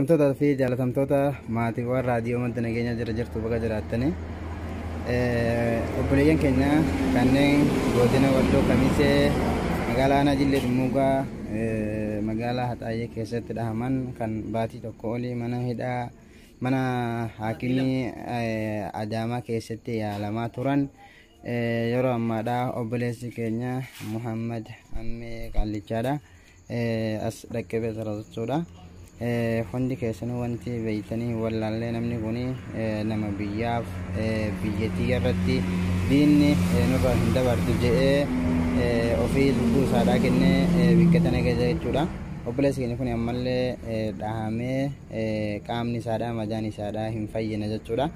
kabajamtoota fi jaalatamtoota maatiiwwan raadiyoo madda nageenya jira jirtu bakka jiraattanii obboleeyyan keenya kanneen godina Walloo Kamisee magaalaa Najillee Dumuugaa magaalaa Haxaayee keessatti dhahaman kan baatii tokko olii mana hidhaa mana haakimii Adaamaa keessatti yaalamaa turan yeroo ammaadha obboleessi keenya Muhammad Ammee Qallichaadha as dhaqqabee jira. Hundi keessanuu wanti beeytanii wallaallee namni kuni nama biyyaaf biyyattii irratti diinni nurraa hin dabartu jedhee ofii lubbuu isaadhaa kennee bikkata nagaya jechuudha. Obboleessi keenya kun ammallee dhahamee qaamni isaadhaa majaan isaadhaa hin fayyine jechuudha.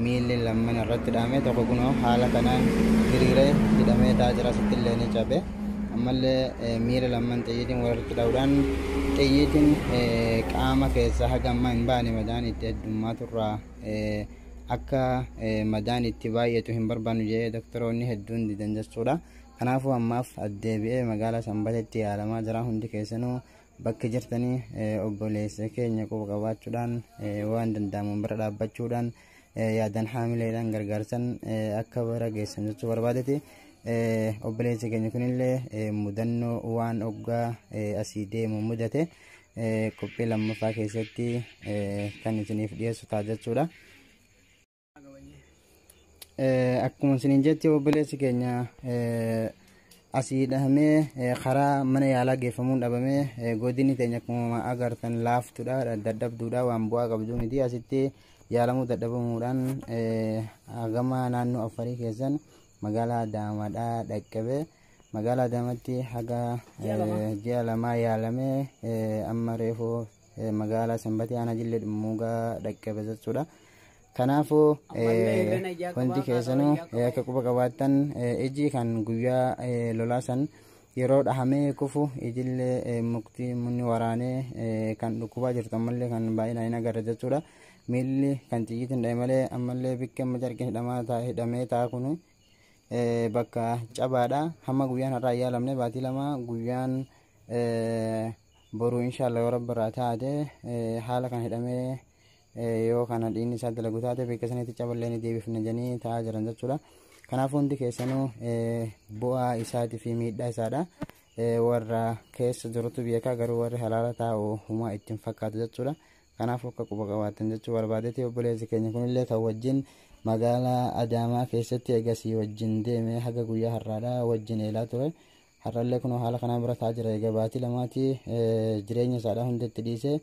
Miilli lamman irratti dhahamee tokko kunoo haala kanaan hiriiree hidhamee taa'aa jira. Sittillee ni cabe ammallee miira lamman xiyyiitiin walitti dhahuudhaan xiyyiitiin qaama keessa haga ammaa hin baane madaan itti heddummaa turraa akka madaan itti baay'atu hin barbaannu jedhee doktoroonni hedduun didan jechuudha. Kanaafuu ammaaf addeebi'ee magaalaa Sanbateetti yaalamaa jira. Hundi keessanuu bakki jirtanii obboleessa keenya quba qabaachuudhaan waan danda'amuun bira dhaabbachuudhaan yaadan haamileedhaan gargaarsan akka bira geessan jechuu barbaadeti. Obboleessi keenya kunillee mudannoo waan oggaa asii deemu mudate qophii lammaffaa keessatti kan isiniif dhiyeessu ta'a jechuudha. Akkuma isiniin jetti obboleessi keenya asii dhahamee karaa mana yaalaa geeffamuun dhabamee godinni teenya akkuma agartan laaftudha, dadhabduudha, waan bu'aa qabdu miti. Asitti yaalamuu dadhabamuudhaan gama naannoo Afarii keessan magaalaa Adaamaadhaa dhaqqabee magaalaa Adaamaatti haga ji'a lamaa yaalamee amma reefuu magaalaa Sanbatee aanaa Jillee Dumuugaa dhaqqabe jechuudha. Kanaafuu wanti keessanuu akka quba qabaattan iji kan guyyaa lolaasan yeroo dhahamee kufu ijillee muktii munni waraanee kan dhukkubaa jirtu ammallee kan baay'inaan hin agarre jechuudha. Miilli kan xiyyiitiin dhahe malee ammallee bikka amma jarqeen hidhamee ta'a kun bakka cabaadha. Hamma guyyaan har'aa yaalamne baatii lama guyyaan boru inshallah yoo rabbi irraa taate haala kan hidhamee yoo kana dhiinni isaa dalagu taate bakka sanitti caballee ni deebifna janii taa'aa jiran jechuudha. Kanaaf hundi keessanuu bu'aa isaatii fi miidhaa isaadha. Warra keessa jirutu beekaa garuu warri halaala taa'u humaa ittiin fakkaatu jechuudha. Kanaaf akka quba qabaatan jechuu barbaadeti. Obboleessi keenya kunillee kan wajjin magaalaa Adaamaa keessatti eegasii wajjin deemee haga guyyaa har'aadha wajjin eelaa ture. Har'allee kun haala kanaan bira taa'aa jira. Egaa baatii lamaatti jireenya isaadha hundatti dhiisee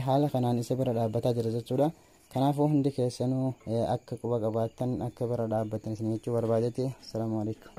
haala kanaan isa bira dhaabbataa jira jechuudha. Kanaafuu hundi keessanuu akka quba qabaatan akka bira dhaabbatan isin jechuu barbaadeti. Assalaamu alaikum.